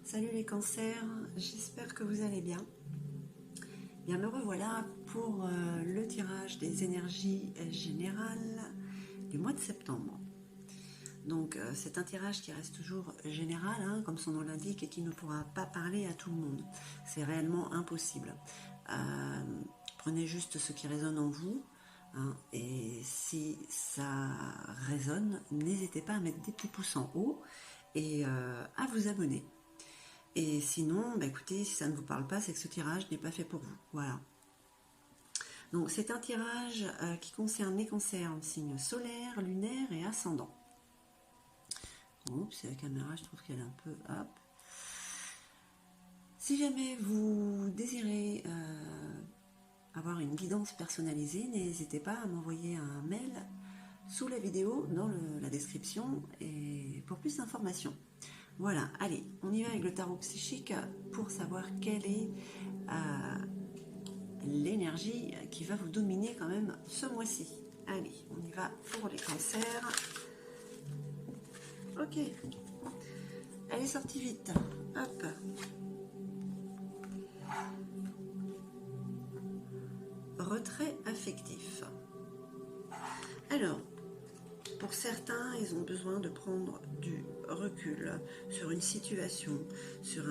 Salut les cancers, j'espère que vous allez bien. Bien, me revoilà pour le tirage des énergies générales du mois de septembre. Donc c'est un tirage qui reste toujours général, hein, comme son nom l'indique, et qui ne pourra pas parler à tout le monde. C'est réellement impossible. Prenez juste ce qui résonne en vous, hein, et si ça résonne, n'hésitez pas à mettre des petits pouces en haut et à vous abonner. Et sinon, bah écoutez, si ça ne vous parle pas, c'est que ce tirage n'est pas fait pour vous. Voilà. Donc c'est un tirage qui concerne les cancers en signe solaire, lunaire et ascendant. Oups, c'est la caméra, je trouve qu'elle est un peu... Hop. Si jamais vous désirez avoir une guidance personnalisée, n'hésitez pas à m'envoyer un mail sous la vidéo, dans la description, et pour plus d'informations. Voilà, allez, on y va avec le tarot psychique pour savoir quelle est l'énergie qui va vous dominer quand même ce mois-ci. Allez, on y va pour les cancers. Ok, elle est sortie vite. Hop. Retrait affectif. Alors, pour certains, ils ont besoin de prendre du recul sur une situation, sur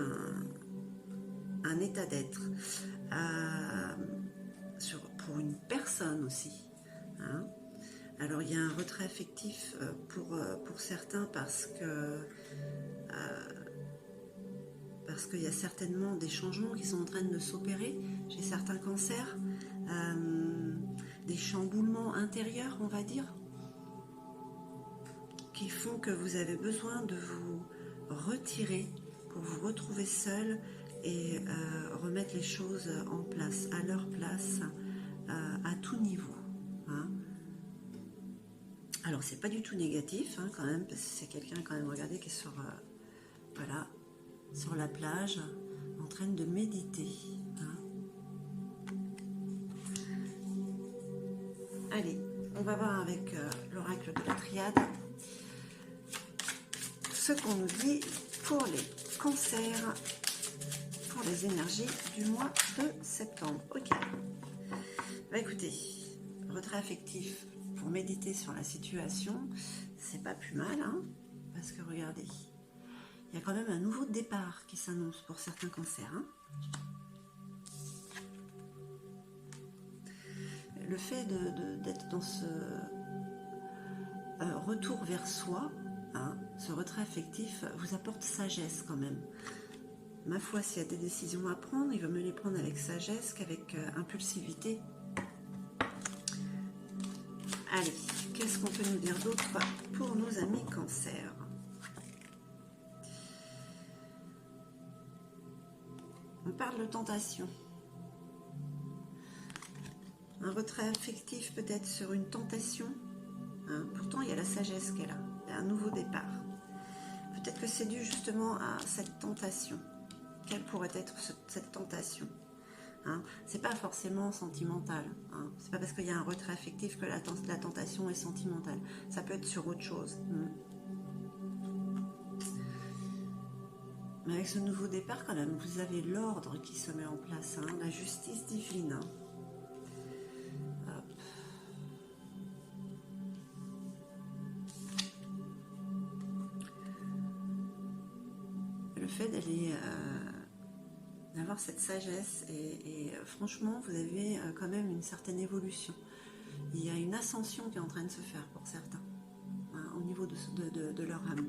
un état d'être, pour une personne aussi. Hein. Alors, il y a un retrait affectif pour certains parce qu'il y a certainement des changements qui sont en train de s'opérer chez certains cancers, des chamboulements intérieurs, on va dire, qui font que vous avez besoin de vous retirer pour vous retrouver seul et remettre les choses en place, à leur place, à tout niveau. Hein. Alors, c'est pas du tout négatif, hein, quand même, parce que c'est quelqu'un, quand même, regardez, qui est sur, voilà, sur la plage, en train de méditer. Hein. Allez, on va voir avec l'oracle de la triade ce qu'on nous dit pour les cancers, pour les énergies du mois de septembre. Ok. Bah écoutez, retrait affectif pour méditer sur la situation, c'est pas plus mal, hein, parce que regardez, il y a quand même un nouveau départ qui s'annonce pour certains cancers. Hein. Le fait d'être dans ce retour vers soi, hein, ce retrait affectif vous apporte sagesse quand même. Ma foi, s'il y a des décisions à prendre, il va me les prendre avec sagesse qu'avec impulsivité. Allez, qu'est-ce qu'on peut nous dire d'autre pour nos amis cancers? On parle de tentation. Un retrait affectif peut-être sur une tentation. Hein, pourtant, il y a la sagesse qu'elle a. Il y a un nouveau départ. Peut-être que c'est dû justement à cette tentation. Quelle pourrait être cette tentation? Hein, c'est pas forcément sentimental. Hein, c'est pas parce qu'il y a un retrait affectif que la tentation est sentimentale. Ça peut être sur autre chose. Mais avec ce nouveau départ, quand même, vous avez l'ordre qui se met en place, hein, la justice divine. Hein. Le fait d'aller d'avoir cette sagesse et franchement vous avez quand même une certaine évolution. Il y a une ascension qui est en train de se faire pour certains, hein, au niveau de leur âme.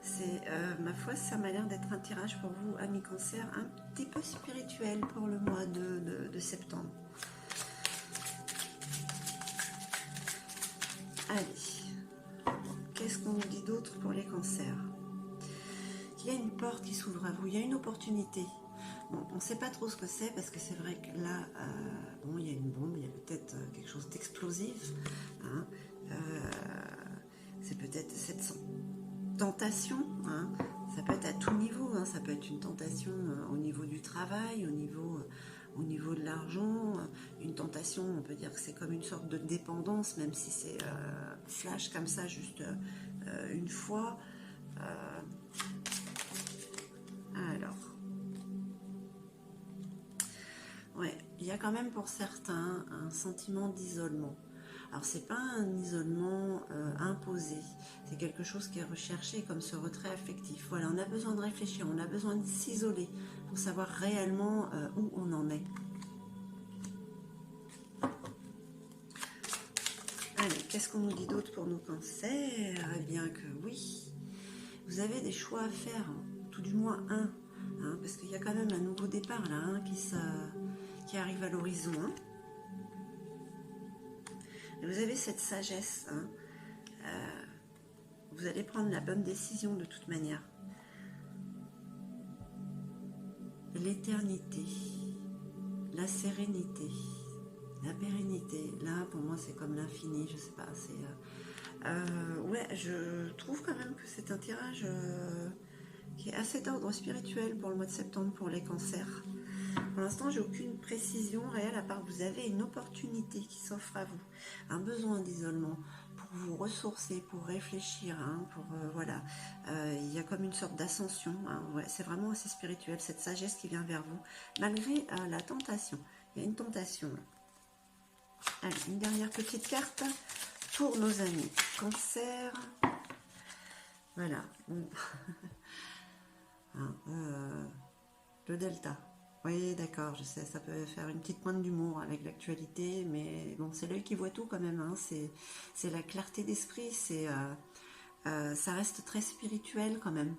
C'est ma foi, ça m'a l'air d'être un tirage pour vous, amis cancer, un petit peu spirituel pour le mois de septembre. Allez, qu'est-ce qu'on nous dit d'autre pour les cancers? Il y a une porte qui s'ouvre à vous, il y a une opportunité. Bon, on ne sait pas trop ce que c'est parce que c'est vrai que là, bon, il y a une bombe, il y a peut-être quelque chose d'explosif. Hein, c'est peut-être cette tentation. Hein, ça peut être à tout niveau. Hein, ça peut être une tentation au niveau du travail, au niveau de l'argent. Une tentation, on peut dire que c'est comme une sorte de dépendance, même si c'est flash comme ça, juste une fois. il y a quand même pour certains un sentiment d'isolement. Alors c'est pas un isolement imposé, c'est quelque chose qui est recherché comme ce retrait affectif. Voilà, on a besoin de réfléchir, on a besoin de s'isoler pour savoir réellement où on en est. Allez, qu'est-ce qu'on nous dit d'autre pour nos cancers? Eh bien que oui, vous avez des choix à faire, tout du moins un, hein, parce qu'il y a quand même un nouveau départ là, hein, qui arrive à l'horizon. Hein. Et vous avez cette sagesse, hein, vous allez prendre la bonne décision de toute manière. L'éternité, la sérénité, la pérennité, là pour moi c'est comme l'infini, je sais pas, c'est... ouais, je trouve quand même que c'est un tirage qui est assez d'ordre spirituel pour le mois de septembre pour les cancers. Pour l'instant, j'ai aucune précision réelle à part que vous avez une opportunité qui s'offre à vous, un besoin d'isolement pour vous ressourcer, pour réfléchir, hein, pour voilà. Il y a comme une sorte d'ascension. Hein, ouais, c'est vraiment assez spirituel cette sagesse qui vient vers vous, malgré la tentation. Il y a une tentation. Là. Allez, une dernière petite carte pour nos amis Cancer. Voilà. Bon. Hein, le delta. Oui, d'accord, je sais, ça peut faire une petite pointe d'humour avec l'actualité, mais bon, c'est l'œil qui voit tout quand même, hein, c'est la clarté d'esprit, ça reste très spirituel quand même.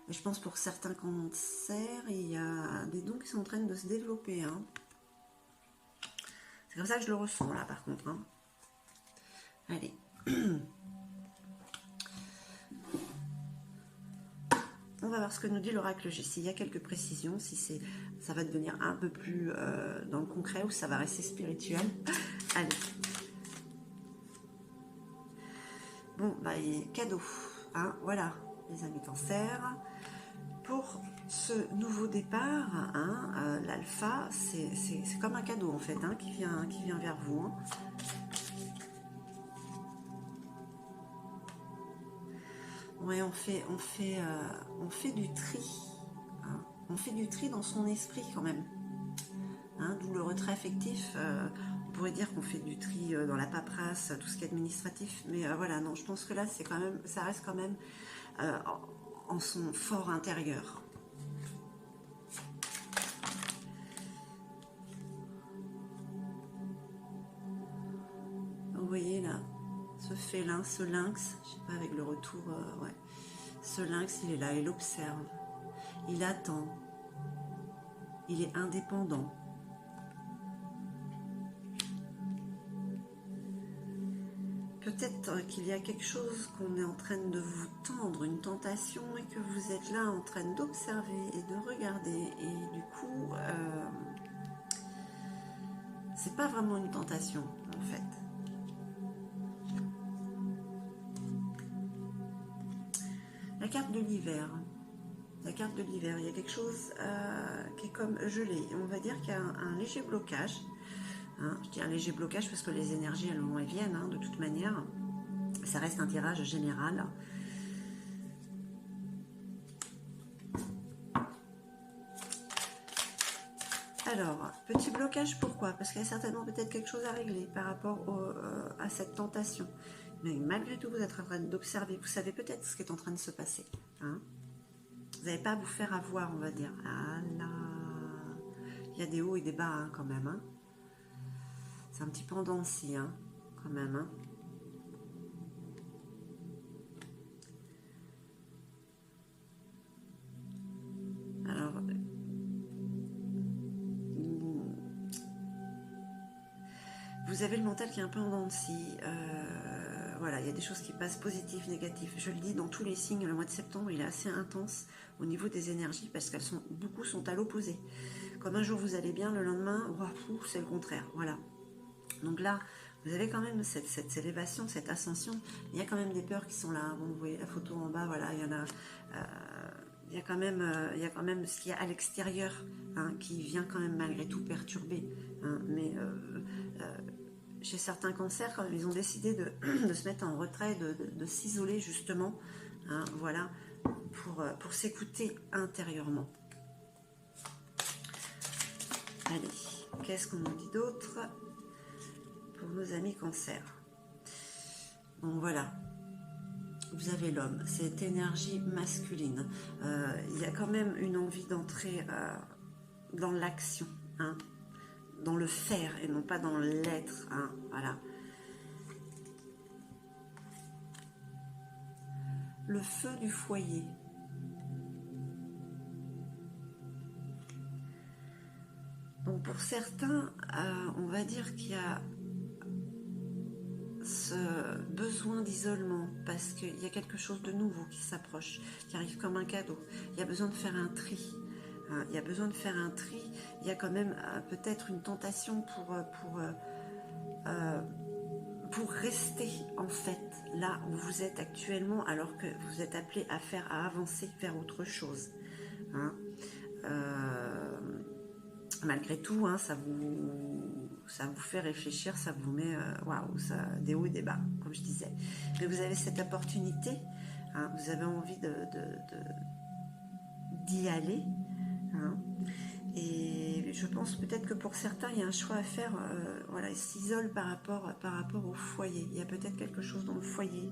Et je pense pour certains cancers, il y a des dons qui sont en train de se développer. Hein. C'est comme ça que je le ressens là par contre. Hein. Allez. On va voir ce que nous dit l'oracle G. S'il y a quelques précisions, si ça va devenir un peu plus dans le concret ou ça va rester spirituel. Allez. Bon, bah, cadeau. Hein, voilà, les amis Cancer. Pour ce nouveau départ, hein, l'alpha, c'est comme un cadeau en fait, hein, qui vient vers vous. Hein. Ouais, on fait du tri. Hein. On fait du tri dans son esprit quand même. Hein, d'où le retrait affectif. On pourrait dire qu'on fait du tri dans la paperasse, tout ce qui est administratif. Mais voilà, non, je pense que là, ça reste quand même en son fort intérieur. Vous voyez là, ce félin, ce lynx, je sais pas, avec le retour, ouais. Ce lynx, il est là, il observe, il attend, il est indépendant. Peut-être qu'il y a quelque chose qu'on est en train de vous tendre, une tentation, et que vous êtes là en train d'observer et de regarder, et du coup, c'est pas vraiment une tentation, en fait. La carte de l'hiver. La carte de l'hiver, il y a quelque chose qui est comme gelé. On va dire qu'il y a un léger blocage. Hein, je dis un léger blocage parce que les énergies, elles vont et viennent, hein, de toute manière. Ça reste un tirage général. Alors, petit blocage, pourquoi? Parce qu'il y a certainement peut-être quelque chose à régler par rapport à cette tentation. Mais malgré tout, vous êtes en train d'observer. Vous savez peut-être ce qui est en train de se passer. Hein. Vous n'allez pas à vous faire avoir, on va dire. Ah là, il y a des hauts et des bas, hein, quand même. Hein. C'est un petit peu en dents de scie, hein, quand même. Hein. Alors, vous avez le mental qui est un peu en dents de scie. Voilà, il y a des choses qui passent positives, négatives. Je le dis, dans tous les signes, le mois de septembre, il est assez intense au niveau des énergies parce qu'elles sont, beaucoup sont à l'opposé. Comme un jour vous allez bien, le lendemain, wow, c'est le contraire. Voilà. Donc là, vous avez quand même cette élévation, cette ascension. Il y a quand même des peurs qui sont là. Bon, vous voyez la photo en bas, voilà, il y en a. Il y a quand même ce qu'il y a à l'extérieur, hein, qui vient quand même malgré tout perturber. Hein, mais chez certains cancers, quand même, ils ont décidé de se mettre en retrait, de s'isoler justement, hein, voilà, pour s'écouter intérieurement. Allez, qu'est-ce qu'on nous dit d'autre pour nos amis cancer? Bon, voilà. Vous avez l'homme, cette énergie masculine. Il y a quand même une envie d'entrer dans l'action, hein, dans le faire et non pas dans l'être. Hein, voilà. Le feu du foyer. Donc pour certains, on va dire qu'il y a ce besoin d'isolement parce qu'il y a quelque chose de nouveau qui s'approche, qui arrive comme un cadeau. Il y a besoin de faire un tri. Il y a besoin de faire un tri. Il y a quand même peut-être une tentation pour rester en fait là où vous êtes actuellement alors que vous êtes appelé à avancer vers autre chose. Hein. Malgré tout, hein, ça vous fait réfléchir, ça vous met waouh, des hauts et des bas, comme je disais. Mais vous avez cette opportunité, hein, vous avez envie d'y aller. Hein, et je pense peut-être que pour certains, il y a un choix à faire. Voilà, ils s'isolent par rapport au foyer. Il y a peut-être quelque chose dans le foyer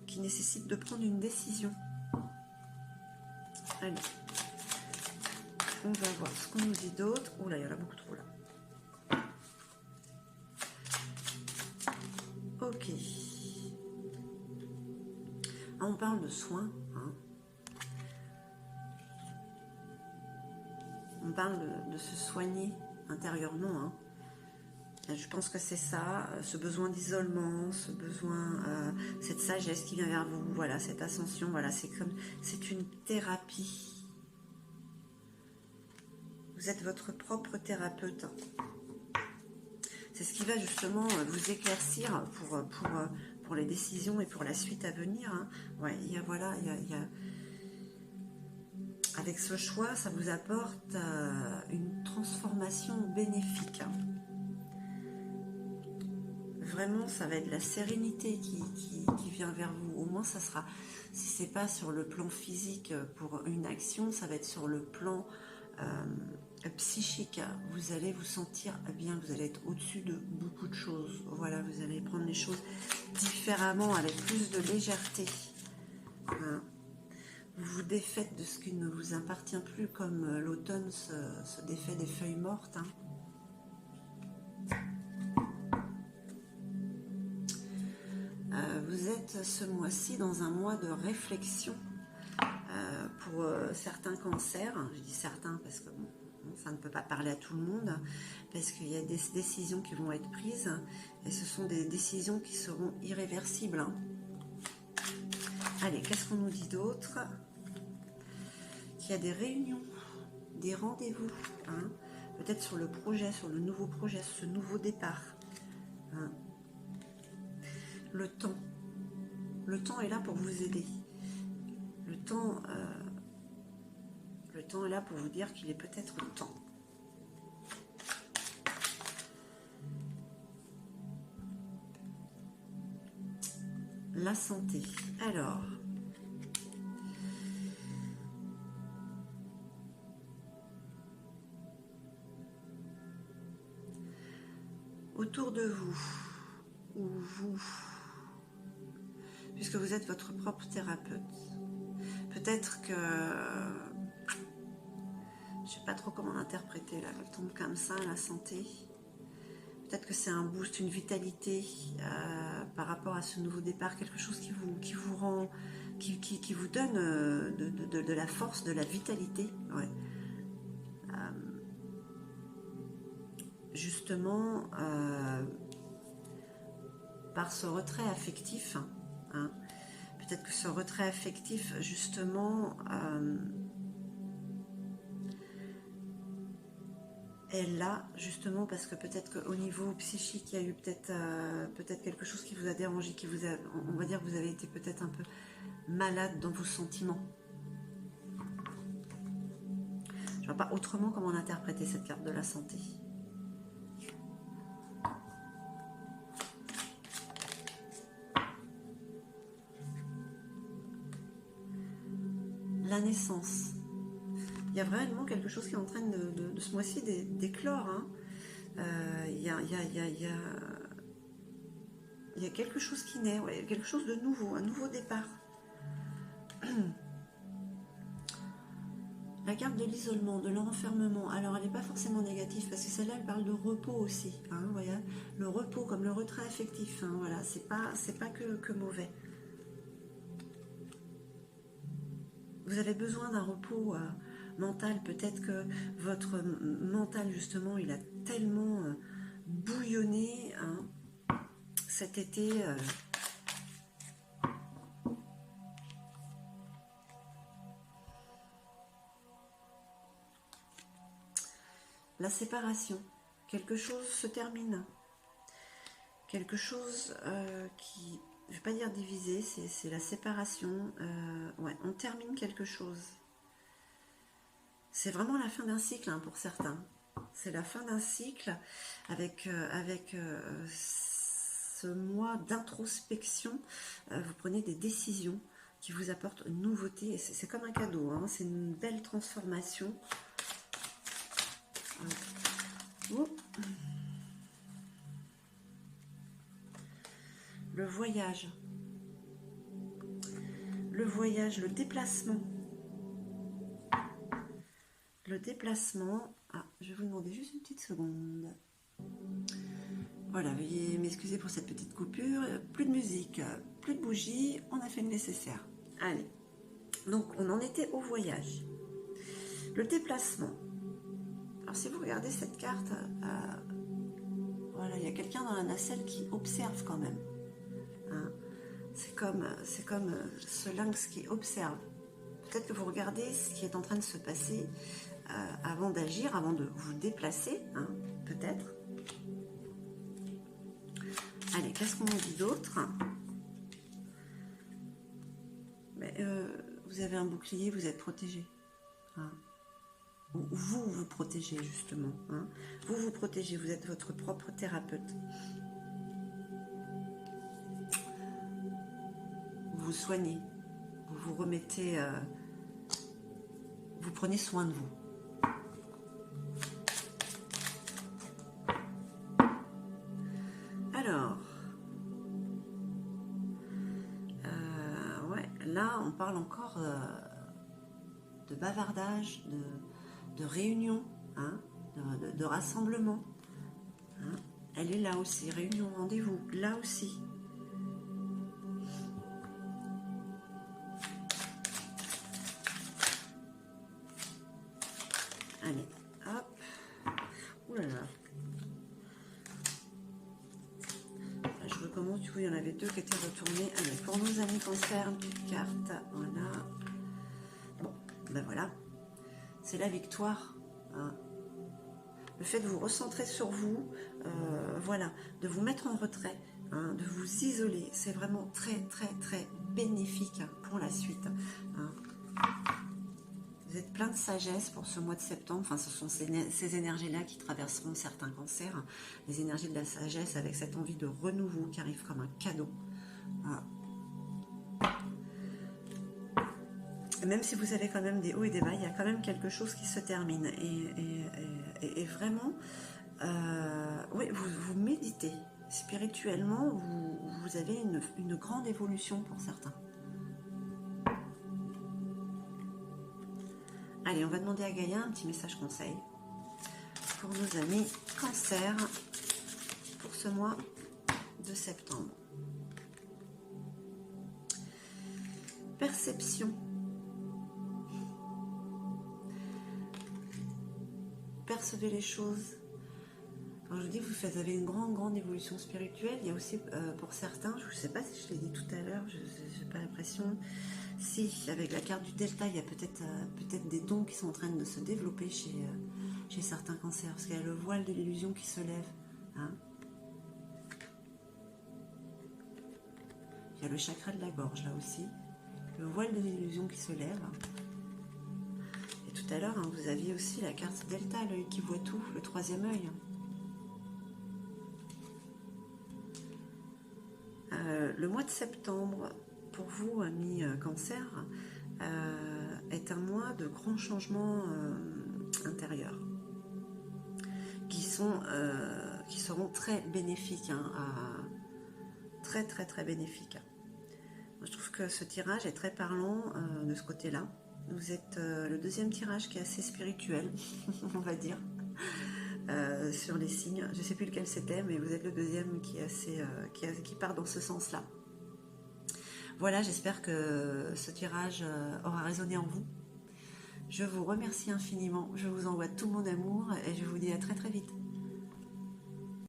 qui nécessite de prendre une décision. Allez. On va voir ce qu'on nous dit d'autre. Oh là, il y en a beaucoup trop là. Ok. Ah, on parle de soins. Hein. On parle de se soigner intérieurement. Hein. Je pense que c'est ça, ce besoin d'isolement, ce besoin, cette sagesse qui vient vers vous. Voilà, cette ascension. Voilà, c'est une thérapie. Vous êtes votre propre thérapeute. C'est ce qui va justement vous éclaircir pour les décisions et pour la suite à venir. Hein. Ouais, avec ce choix, ça vous apporte une transformation bénéfique. Hein. Vraiment, ça va être la sérénité qui vient vers vous. Au moins, ça sera, si c'est pas sur le plan physique pour une action, ça va être sur le plan psychique. Vous allez vous sentir bien, vous allez être au-dessus de beaucoup de choses. Voilà, vous allez prendre les choses différemment, avec plus de légèreté. Hein. Vous vous défaites de ce qui ne vous appartient plus, comme l'automne se défait des feuilles mortes. Hein. Vous êtes ce mois-ci dans un mois de réflexion pour certains cancers. Je dis certains parce que bon, ça ne peut pas parler à tout le monde, parce qu'il y a des décisions qui vont être prises et ce sont des décisions qui seront irréversibles. Hein. Allez, qu'est-ce qu'on nous dit d'autre? Qu'il y a des réunions, des rendez-vous, hein, peut-être sur le projet, sur le nouveau projet, ce nouveau départ. Hein. Le temps est là pour vous aider. Le temps est là pour vous dire qu'il est peut-être temps. La santé. Alors, autour de vous, ou vous, puisque vous êtes votre propre thérapeute, peut-être que, je sais pas trop comment l'interpréter là, elle tombe comme ça, la santé. Peut-être que c'est un boost, une vitalité par rapport à ce nouveau départ, quelque chose qui vous rend, qui vous donne de la force, de la vitalité. Ouais. Justement, par ce retrait affectif, hein, peut-être que ce retrait affectif, justement, est là, justement, parce que peut-être qu'au niveau psychique, il y a eu peut-être quelque chose qui vous a dérangé, on va dire que vous avez été peut-être un peu malade dans vos sentiments. Je ne vois pas autrement comment interpréter cette carte de la santé. La naissance. Il y a vraiment quelque chose qui est en train de ce mois-ci d'éclore. Hein. Il y a quelque chose qui naît, ouais, quelque chose de nouveau, un nouveau départ. La carte de l'isolement, de l'enfermement, alors elle n'est pas forcément négative parce que celle-là elle parle de repos aussi, hein, voyez, le repos comme le retrait affectif, hein, voilà, c'est pas que mauvais. Vous avez besoin d'un repos mental, peut-être que votre mental justement il a tellement bouillonné hein, cet été. La séparation, quelque chose se termine, quelque chose qui, je ne vais pas dire divisé, c'est la séparation, ouais, on termine quelque chose. C'est vraiment la fin d'un cycle hein, pour certains, c'est la fin d'un cycle avec ce mois d'introspection, vous prenez des décisions qui vous apportent une nouveauté, c'est comme un cadeau, hein, c'est une belle transformation. Oh. Le voyage, le déplacement. Le déplacement. Ah, je vais vous demander juste une petite seconde. Voilà, veuillez m'excuser pour cette petite coupure. Plus de musique, plus de bougies, on a fait le nécessaire. Allez, donc on en était au voyage. Le déplacement. Alors si vous regardez cette carte, voilà, il y a quelqu'un dans la nacelle qui observe quand même. Hein. C'est comme ce lynx qui observe. Peut-être que vous regardez ce qui est en train de se passer avant d'agir, avant de vous déplacer, hein, peut-être. Allez, qu'est-ce qu'on dit d'autre? Vous avez un bouclier, vous êtes protégé. Hein. Vous vous protégez justement. Hein. Vous vous protégez, vous êtes votre propre thérapeute. Vous vous soignez, vous vous remettez, vous prenez soin de vous. Alors, ouais, là on parle encore de bavardage, de réunion, hein, de rassemblement. Hein. Elle est là aussi, réunion, rendez-vous, là aussi. Allez, hop. Ouh là là. Je recommence, du coup il y en avait deux qui étaient retournés. Allez, pour nos amis cancer, une petite carte, voilà. Bon, ben voilà. C'est la victoire. Hein. Le fait de vous recentrer sur vous, voilà, de vous mettre en retrait, hein, de vous isoler, c'est vraiment très très très bénéfique hein, pour la suite. Hein. Vous êtes plein de sagesse pour ce mois de septembre. Enfin, ce sont ces énergies-là qui traverseront certains cancers. Hein. Les énergies de la sagesse avec cette envie de renouveau qui arrive comme un cadeau. Voilà. Et même si vous avez quand même des hauts et des bas, il y a quand même quelque chose qui se termine. Et vraiment, oui, vous méditez. Spirituellement, vous avez une grande évolution pour certains. Allez, on va demander à Gaïa un petit message conseil pour nos amis cancer pour ce mois de septembre. Perception. Percevez les choses. Quand je vous dis que vous avez une grande évolution spirituelle, il y a aussi pour certains, je ne sais pas si je l'ai dit tout à l'heure, je n'ai pas l'impression. Si, avec la carte du delta, il y a peut-être des dons qui sont en train de se développer chez certains cancers, parce qu'il y a le voile de l'illusion qui se lève. Hein. Il y a le chakra de la gorge là aussi, le voile de l'illusion qui se lève. Et tout à l'heure, hein, vous aviez aussi la carte delta, l'œil qui voit tout, le troisième œil. Le mois de septembre, pour vous, amis cancer, est un mois de grands changements intérieurs qui seront très bénéfiques, hein, très très très bénéfiques. Je trouve que ce tirage est très parlant de ce côté-là. Vous êtes le deuxième tirage qui est assez spirituel, on va dire, sur les signes. Je ne sais plus lequel c'était, mais vous êtes le deuxième qui est assez, qui part dans ce sens-là. Voilà, j'espère que ce tirage aura résonné en vous. Je vous remercie infiniment. Je vous envoie tout mon amour et je vous dis à très très vite.